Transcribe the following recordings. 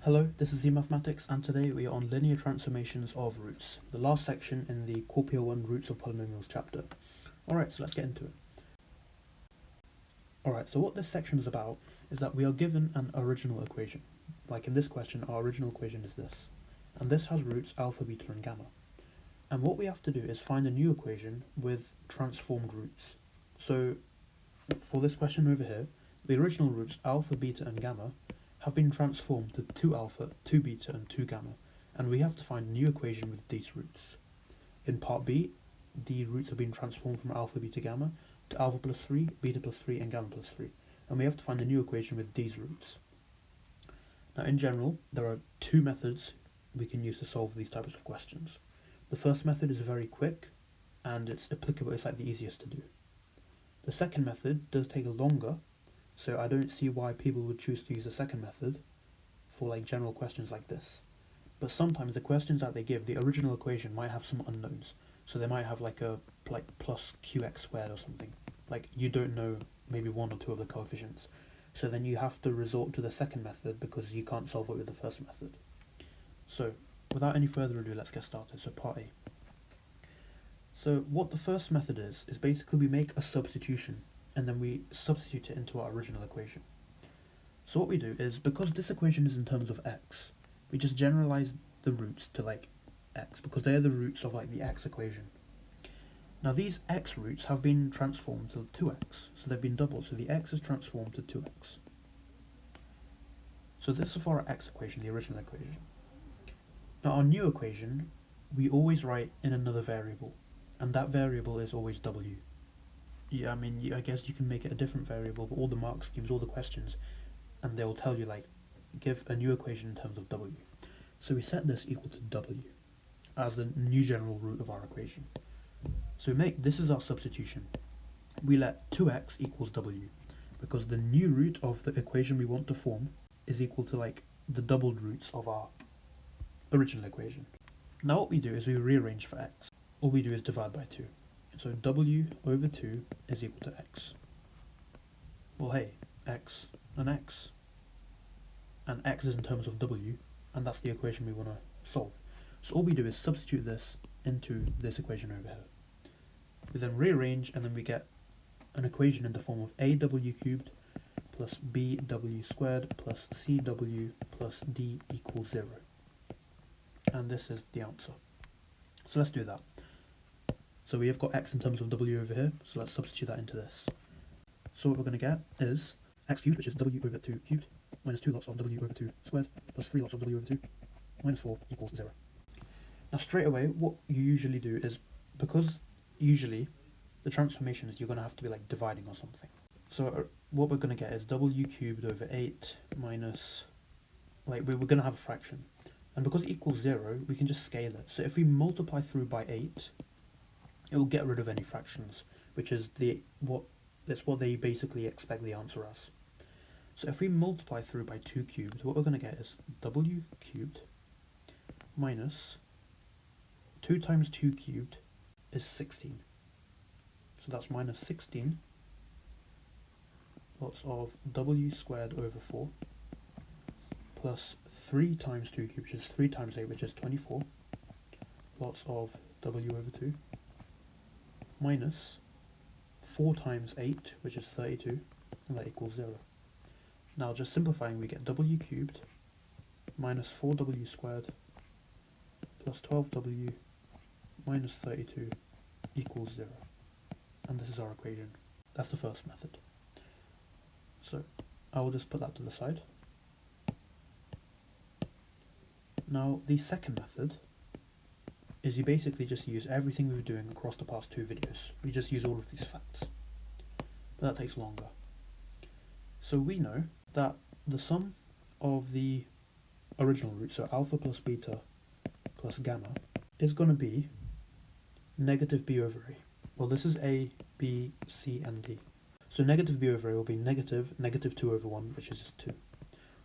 Hello, this is Z Mathematics, and today we are on linear transformations of roots, the last section in the Core PO1 Roots of Polynomials chapter. Alright, so let's get into it. Alright, so what this section is about is that we are given an original equation. Like in this question, our original equation is this, and this has roots alpha, beta, and gamma. And what we have to do is find a new equation with transformed roots. So for this question over here, the original roots alpha, beta, and gamma have been transformed to 2 alpha, 2 beta, and 2 gamma, and we have to find a new equation with these roots. In part B, the roots have been transformed from alpha, beta, gamma to alpha plus 3, beta plus 3, and gamma plus 3, and we have to find a new equation with these roots. Now in general, there are 2 methods we can use to solve these types of questions. The first method is very quick, and it's applicable, it's like the easiest to do. The second method does take longer, so I don't see why people would choose to use the second method for like general questions like this. But sometimes the questions that they give, the original equation might have some unknowns. So they might have like plus qx squared or something. Like you don't know maybe 1 or 2 of the coefficients. So then you have to resort to the second method because you can't solve it with the first method. So without any further ado, let's get started. So part A. So what the first method is basically we make a substitution and then we substitute it into our original equation. So what we do is, because this equation is in terms of x, we just generalize the roots to like x, because they are the roots of like the x equation. Now these x roots have been transformed to 2x, so they've been doubled, so the x is transformed to 2x. So this is for our x equation, the original equation. Now our new equation, we always write in another variable, and that variable is always w. Yeah, I mean, I guess you can make it a different variable, but all the mark schemes, all the questions, and they will tell you like, give a new equation in terms of w. So we set this equal to w as the new general root of our equation. So we make, this is our substitution. We let 2x equals w, because the new root of the equation we want to form is equal to like the doubled roots of our original equation. Now what we do is we rearrange for x. All we do is divide by 2. So w over 2 is equal to x. Well hey, x and x. And x is in terms of w, and that's the equation we want to solve. So all we do is substitute this into this equation over here. We then rearrange, and then we get an equation in the form of aw cubed plus bw squared plus cw plus d equals 0. And this is the answer. So let's do that. So we have got x in terms of w over here, so let's substitute that into this. So what we're going to get is x cubed, which is w over 2 cubed, minus 2 lots of w over 2 squared, plus 3 lots of w over 2, minus 4 equals 0. Now straight away, what you usually do is, because usually the transformations you're going to have to be like dividing or something. So what we're going to get is w cubed over 8 minus, like we're going to have a fraction. And because it equals 0, we can just scale it. So if we multiply through by 8, it will get rid of any fractions, which is that's what they basically expect the answer as. So if we multiply through by 2 cubed, what we're going to get is w cubed minus 2 times 2 cubed is 16. So that's minus 16 lots of w squared over 4 plus 3 times 2 cubed, which is 3 times 8, which is 24, lots of w over 2, minus 4 times 8, which is 32, and that equals 0. Now just simplifying, we get w cubed minus 4w squared plus 12w minus 32 equals 0. And this is our equation. That's the first method. So I will just put that to the side. Now the second method is you basically just use everything we were doing across the past 2 videos. We just use all of these facts. But that takes longer. So we know that the sum of the original root, so alpha plus beta plus gamma, is going to be negative b over a. Well, this is a, b, c, and d. So negative b over a will be negative 2 over 1, which is just 2.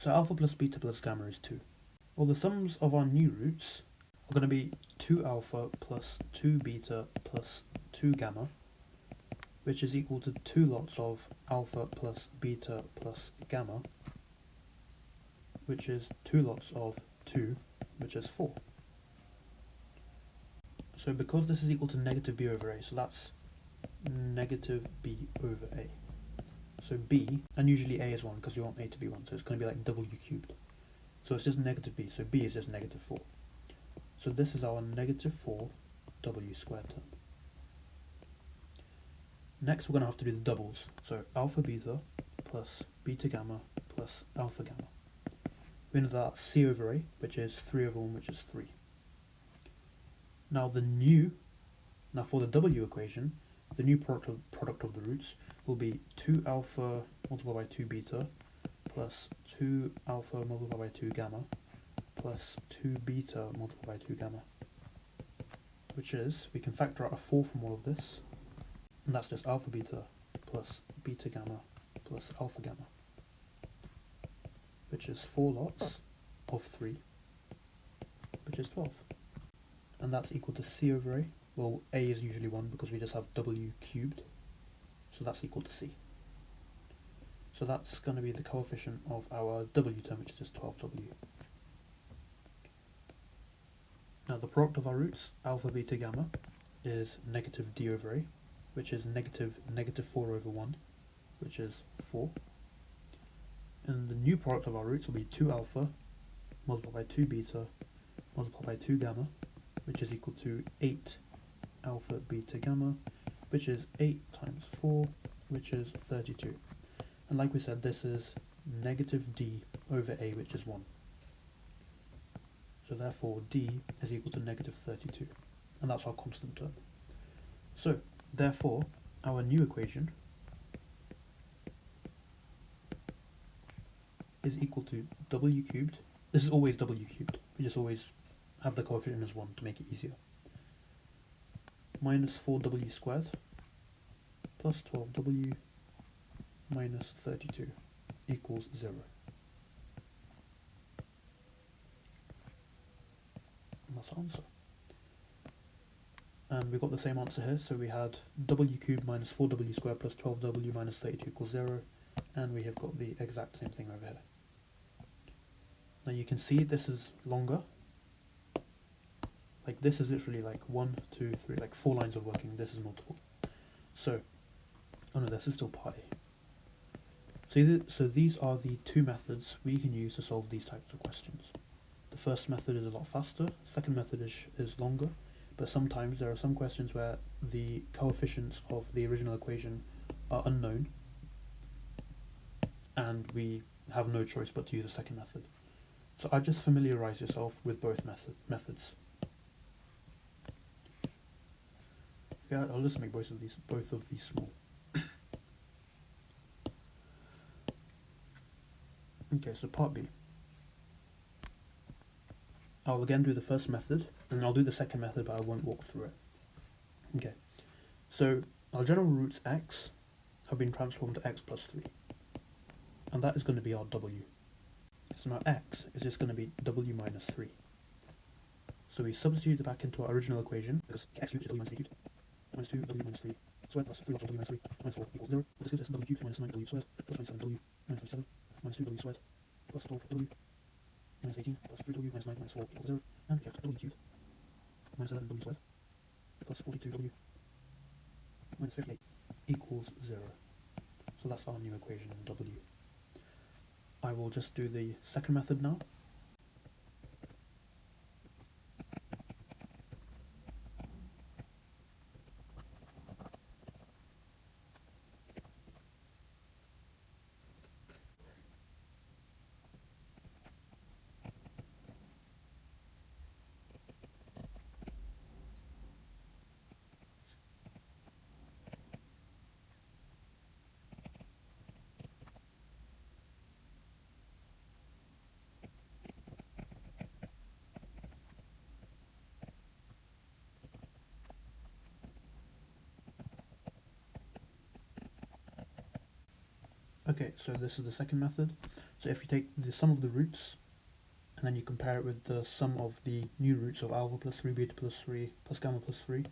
So alpha plus beta plus gamma is 2. Well, the sums of our new roots are going to be 2 alpha plus 2 beta plus 2 gamma, which is equal to 2 lots of alpha plus beta plus gamma which is 2 lots of 2, which is 4. So because this is equal to negative b over a, so that's negative b over a. So b, and usually a is 1 because we want a to be 1, so it's going to be like w cubed. So it's just negative b, so b is just negative 4. So this is our negative 4 w squared term. Next we're going to have to do the doubles, so alpha beta plus beta gamma plus alpha gamma. We know that's c over a, which is 3 over 1, which is 3. Now for the w equation, the new product of the roots will be 2 alpha multiplied by 2 beta plus 2 alpha multiplied by 2 gamma plus 2 beta multiplied by 2 gamma, which is, we can factor out a 4 from all of this, and that's just alpha beta plus beta gamma plus alpha gamma, which is 4 lots of 3, which is 12. And that's equal to c over a. Well, a is usually 1 because we just have w cubed, so that's equal to c. So that's going to be the coefficient of our w term, which is just 12w. Now the product of our roots, alpha, beta, gamma, is negative d over a, which is negative 4 over 1, which is 4. And the new product of our roots will be 2 alpha multiplied by 2 beta multiplied by 2 gamma, which is equal to 8 alpha beta gamma, which is 8 times 4, which is 32. And like we said, this is negative d over a, which is 1. So therefore d is equal to negative 32, and that's our constant term. So therefore our new equation is equal to w cubed. This is always w cubed, we just always have the coefficient as 1 to make it easier, minus 4w squared plus 12w minus 32 equals 0. And that's our answer. And we got the same answer here, so we had w cubed minus 4w squared plus 12w minus 32 equals 0, and we have got the exact same thing over here. Now you can see this is longer. Like this is literally like 1, 2, 3, like 4 lines of working. This is multiple. So, oh no, this is still part A. So these are the 2 methods we can use to solve these types of questions. The first method is a lot faster. Second method is longer, but sometimes there are some questions where the coefficients of the original equation are unknown, and we have no choice but to use the second method. So I just familiarize yourself with both methods. Yeah, I'll just make both of these small. Okay, so part B. I'll again do the first method, and I'll do the second method, but I won't walk through it. Okay, so our general roots x have been transformed to x plus 3, and that is going to be our w. So now x is just going to be w minus 3. So we substitute it back into our original equation, because x cubed is w minus 3 cubed, minus 2w minus 3 squared plus 3 lots of w minus 3 minus 4 equals 0. This gives us w cubed minus 9w squared plus 27w minus 27 minus 2w squared plus 12w minus 18 plus 3w minus 9 minus 4 equals 0. And we have w cubed minus 11w squared plus 42w minus 58 equals 0. So that's our new equation in w. I will just do the second method now. Okay, so this is the second method. So if you take the sum of the roots, and then you compare it with the sum of the new roots of alpha plus 3, beta plus 3, plus gamma plus 3,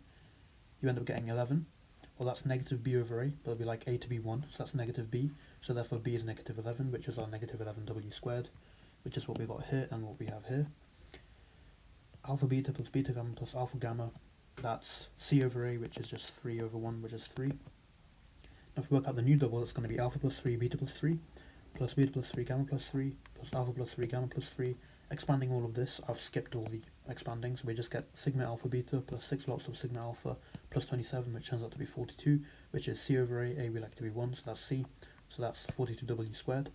you end up getting 11. Well, that's negative b over a, but it'll be like a to be 1, so that's negative b, so therefore b is negative 11, which is our negative 11w squared. which is what we got here and what we have here. Alpha beta plus beta gamma plus alpha gamma, that's c over a, which is just 3 over 1, which is 3. Now if we work out the new double, it's going to be alpha plus 3 beta plus 3 plus beta plus 3 gamma plus 3 plus alpha plus 3 gamma plus 3. Expanding all of this, I've skipped all the expanding, so we just get sigma alpha beta plus 6 lots of sigma alpha plus 27, which turns out to be 42, which is c over a we like to be 1, so that's c, so that's 42w squared.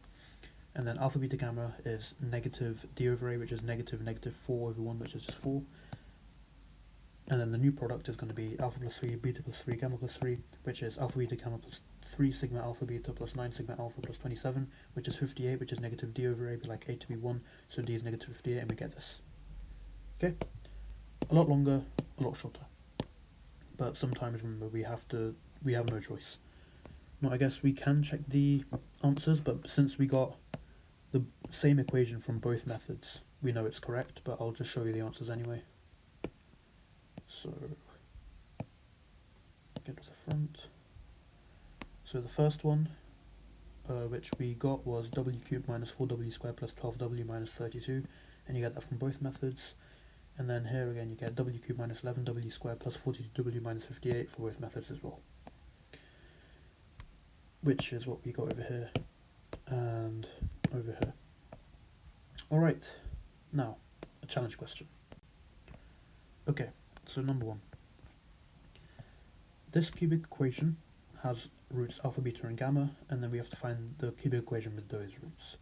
And then alpha beta gamma is negative d over a, which is negative 4 over 1, which is just 4. And then the new product is going to be alpha plus 3 beta plus 3 gamma plus 3, which is alpha beta gamma plus 3 sigma alpha beta plus 9 sigma alpha plus 27, which is 58, which is negative d over a, we like a to be 1, so d is negative 58, and we get this. Okay? A lot longer, a lot shorter. But sometimes, remember, we have no choice. Now, I guess we can check the answers, but since we got the same equation from both methods, we know it's correct, but I'll just show you the answers anyway. So, get to the front. So the first one, which we got, was w cubed minus 4w squared plus 12w minus 32, and you get that from both methods. And then here again you get w cubed minus 11w squared plus 42w minus 58 for both methods as well, which is what we got over here and over here. Alright, now a challenge question. Okay, so number 1. This cubic equation has roots alpha, beta and gamma, and then we have to find the cubic equation with those roots.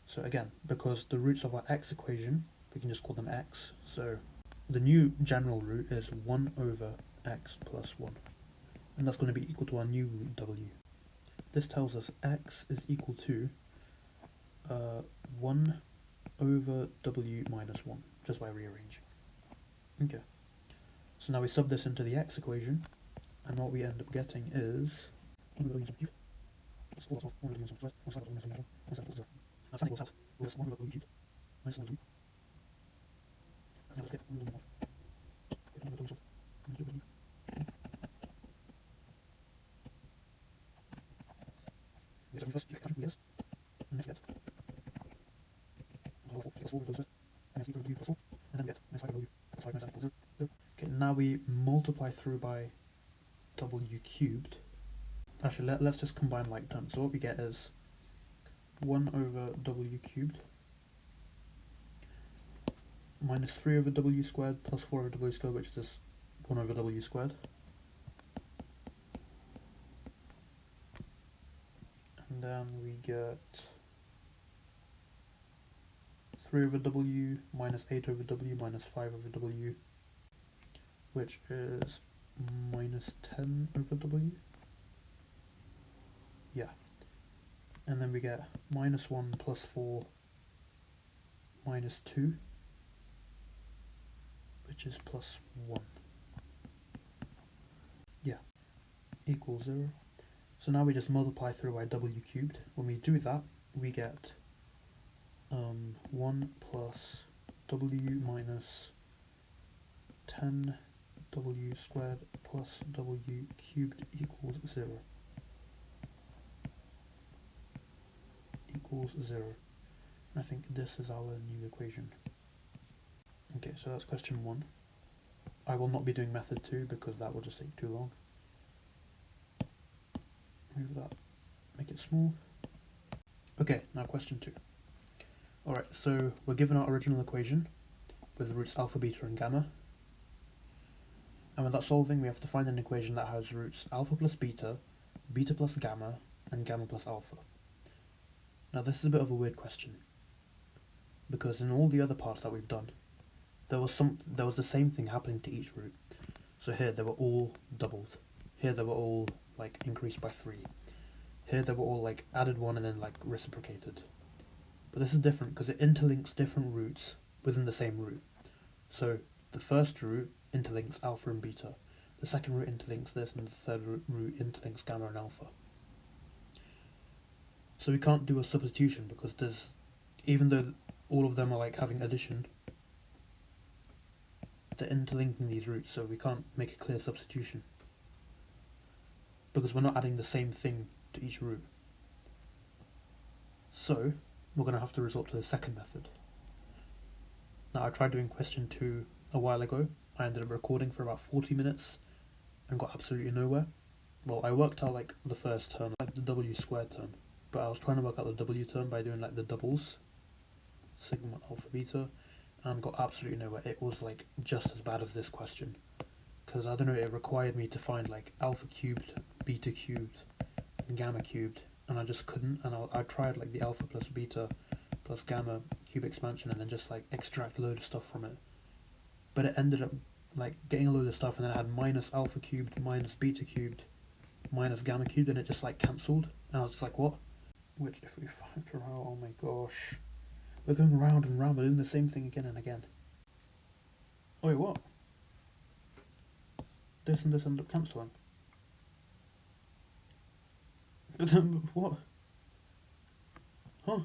So again, because the roots of our x equation, we can just call them x, so the new general root is 1 over x plus 1, and that's going to be equal to our new root w. This tells us x is equal to 1 over w minus 1, just by rearranging. Okay, so now we sub this into the x equation, and what we end up getting is okay, now we multiply through by w cubed. Actually, let's just combine like terms. So what we get is 1 over w cubed minus 3 over w squared plus 4 over w squared, which is just 1 over w squared. And then we get 3 over w minus 8 over w minus 5 over w, which is minus 10 over w. Yeah. And then we get minus 1 plus 4 minus 2, which is plus 1. Yeah. Equals 0. So now we just multiply through by w cubed. When we do that, we get 1 plus w minus 10 w squared plus w cubed equals 0. Equals 0. I think this is our new equation. Okay, so that's question 1. I will not be doing method 2 because that will just take too long. Move that, make it small. Okay, now question 2. Alright, so we're given our original equation with the roots alpha, beta and gamma. And with that solving, we have to find an equation that has roots alpha plus beta, beta plus gamma, and gamma plus alpha. Now this is a bit of a weird question, because in all the other parts that we've done, there was the same thing happening to each root. So here they were all doubled. Here they were all like increased by 3. Here they were all like added 1 and then like reciprocated. But this is different because it interlinks different roots within the same root. So the first root interlinks alpha and beta. The second root interlinks this, and the third root interlinks gamma and alpha. So we can't do a substitution because even though all of them are like having addition, they're interlinking these roots, so we can't make a clear substitution because we're not adding the same thing to each root. So we're going to have to resort to the second method. Now, I tried doing question 2 a while ago. I ended up recording for about 40 minutes and got absolutely nowhere. Well, I worked out like the first term, like the w squared term, but I was trying to work out the w term by doing like the doubles, sigma, alpha, beta, and got absolutely nowhere. It was like just as bad as this question, because I don't know, it required me to find like alpha cubed, beta cubed, and gamma cubed, and I just couldn't. And I tried like the alpha plus beta plus gamma cube expansion and then just like extract a load of stuff from it, but it ended up like getting a load of stuff, and then I had minus alpha cubed, minus beta cubed, minus gamma cubed, and it just like cancelled, and I was just like, what? Which if we factor out, oh my gosh, we're going round and round, we're doing the same thing again and again. Oh wait, what? This and this end up cancelling. But then what? Huh?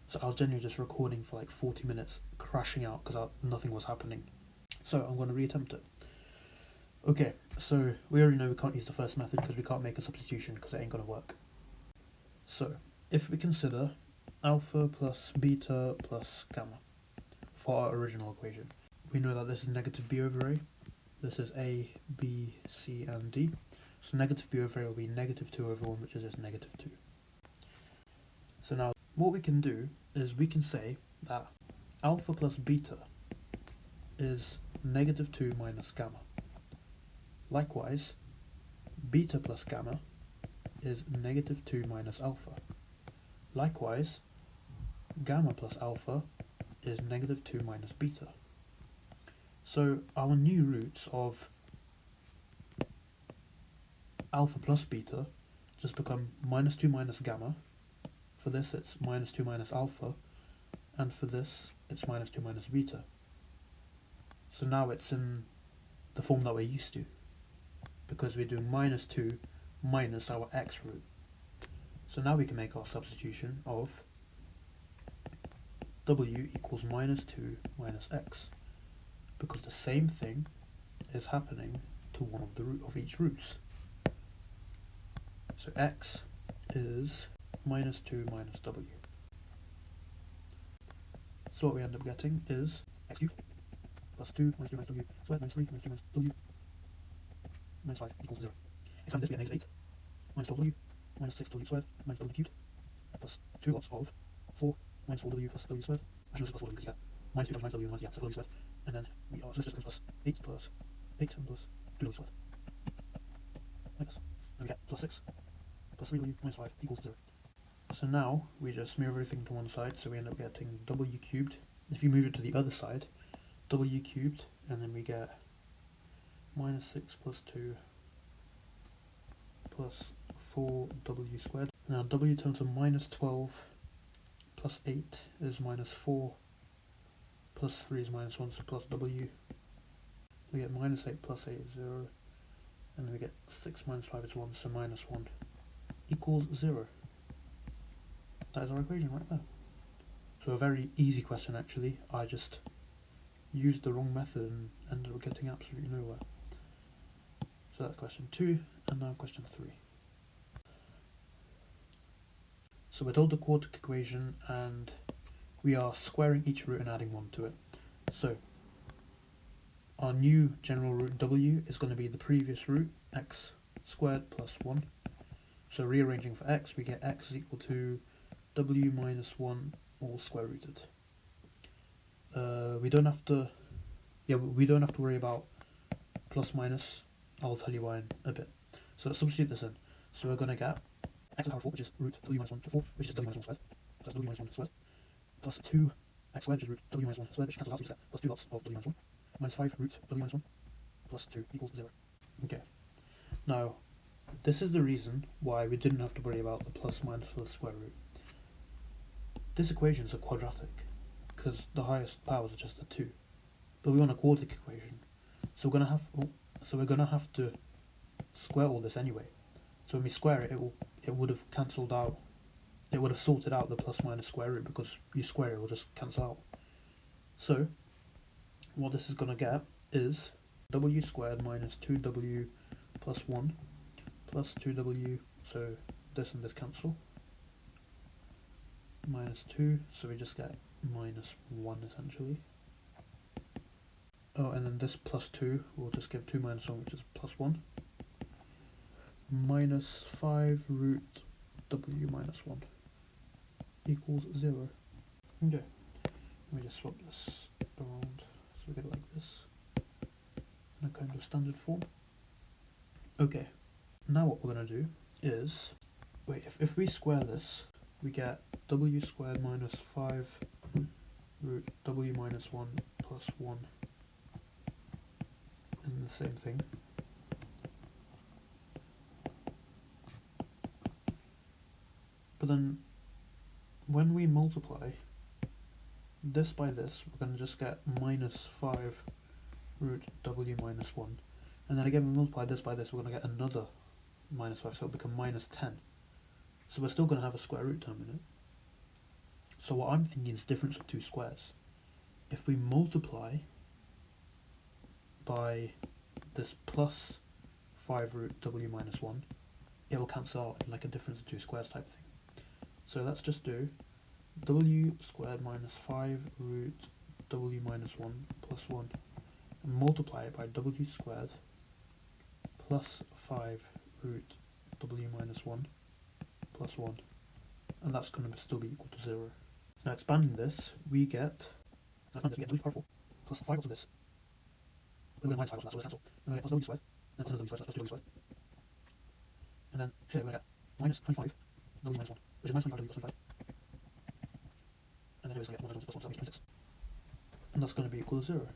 So I was genuinely just recording for like 40 minutes, crashing out because nothing was happening. So I'm going to reattempt it. Okay, so we already know we can't use the first method because we can't make a substitution because it ain't going to work. So if we consider alpha plus beta plus gamma for our original equation, we know that this is negative b over a. This is a, b, c, and d. So negative b over a will be negative 2 over 1, which is just negative 2. So now what we can do is we can say that alpha plus beta is negative 2 minus gamma. Likewise, beta plus gamma is negative 2 minus alpha. Likewise, gamma plus alpha is negative 2 minus beta. So our new roots of alpha plus beta just become minus 2 minus gamma. For this it's minus 2 minus alpha, and for this it's minus 2 minus beta. So now it's in the form that we're used to, because we're doing minus 2 minus our x root. So now we can make our substitution of w equals minus 2 minus x, because the same thing is happening to one of the root of each roots. So x is minus 2 minus w. So what we end up getting is x cubed plus 2 minus 2 minus w squared minus 3 minus 2 minus w minus 5 equals 0. Expand this, we get negative 8 minus 12w minus 6w squared minus w cubed plus 2 lots of 4 minus 4w plus w squared. Actually, this is plus 4w because you get minus 2 times minus w minus 6w squared. And then we are, so this just becomes plus 8 and plus 2w squared. Like this. And we get plus 6 plus 3w minus 5 equals 0. So now we just move everything to one side, so we end up getting w cubed. If you move it to the other side, w cubed, and then we get minus 6 plus 2 plus 4w squared. Now w turns to minus 12 plus 8 is minus 4 plus 3 is minus 1, so plus w. We get minus 8 plus 8 is 0, and then we get 6 minus 5 is 1, so minus 1 equals 0. That is our equation right there. So a very easy question actually. I just used the wrong method and ended up getting absolutely nowhere. So that's question 2, and now question 3. So we're told the quartic equation, and we are squaring each root and adding 1 to it. So our new general root w is going to be the previous root, x squared plus 1. So rearranging for x, we get x is equal to w minus 1 all square rooted. We don't have to worry about plus minus. I'll tell you why in a bit. So let's substitute this in. So we're going to get x to the power 4, which is root w minus 1 to 4, which is w minus 1 squared, plus w minus 1 squared, plus 2 x squared, which is root w minus 1 squared, which cancels out, so we get plus 2 lots of w minus 1, minus 5 root w minus 1, plus 2 equals 0. Okay. Now, this is the reason why we didn't have to worry about the plus minus for the square root. This equation is a quadratic, because the highest powers are just a 2. But we want a quartic equation, so we're gonna have to square all this anyway. So when we square it, it would have cancelled out. It would have sorted out the plus minus square root, because you square it will just cancel out. So what this is gonna get is w squared minus 2w plus 1 plus 2w. So this and this cancel. minus 2, so we just get minus 1 essentially. Oh, and then this plus 2 will just give 2 minus 1, which is plus 1. Minus 5 root w minus 1 equals 0. Okay, let me just swap this around so we get it like this in a kind of standard form. Okay, now what we're going to do is, wait, if we square this, we get w squared minus 5 root w minus 1 plus 1, and the same thing. But then when we multiply this by this, we're going to just get minus 5 root w minus 1. And then again, we multiply this by this, we're going to get another minus 5, so it'll become minus 10. So we're still going to have a square root term in it. So what I'm thinking is difference of two squares. If we multiply by this plus 5 root w minus 1, it'll cancel out in like a difference of two squares type thing. So let's just do w squared minus 5 root w minus 1 plus 1 and multiply it by w squared plus 5 root w minus 1 plus 1, and that's going to still be equal to 0. Now expanding this, we get w to the power 4 plus 5 to this. We're going to minus 5 also, so let's cancel. And we get plus w squared, and plus another w squared, so that's plus 2w squared. And then here we're going to get minus 25 w minus 1, which is minus 25 w plus 25. And then here we're going to get 1 minus 1 plus 1, so that makes 26. And that's going to be equal to 0.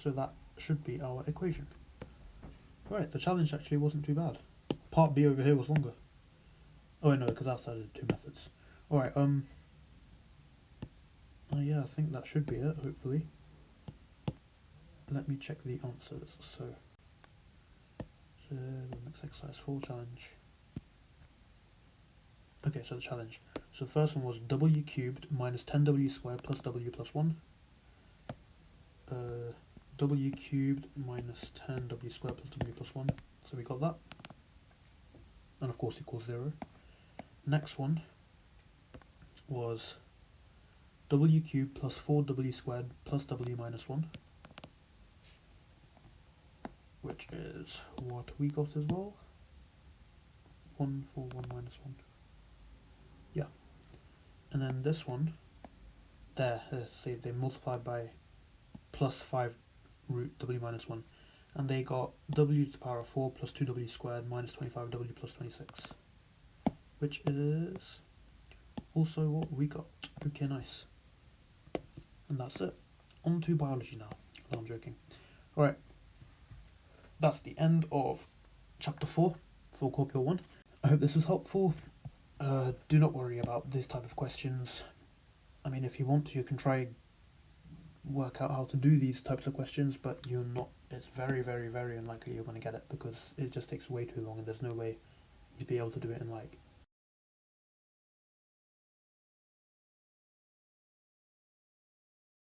So that should be our equation. Right, the challenge actually wasn't too bad. Part B over here was longer. Oh no, because I started two methods. Alright, yeah, I think that should be it, hopefully. Let me check the answers. So next exercise 4 challenge. Okay, so the challenge. So the first one was w cubed minus 10w squared plus w plus 1. W cubed minus 10w squared plus w plus 1. So we got that. And of course equals 0. Next one was w cubed plus 4w squared plus w minus 1, which is what we got as well. 1 for 1 minus 1. Yeah. And then this one, there, say they multiplied by plus 5 root w minus 1, and they got w to the power of 4 plus 2w squared minus 25w plus 26, which is also what we got. Okay, nice. And that's it. On to biology now. No, I'm joking. Alright, that's the end of chapter 4 for Corpus 1. I hope this was helpful. Do not worry about this type of questions. I mean, if you want to, you can try work out how to do these types of questions, but you're not, it's very, very, very unlikely you're going to get it, because it just takes way too long and there's no way you'd be able to do it in like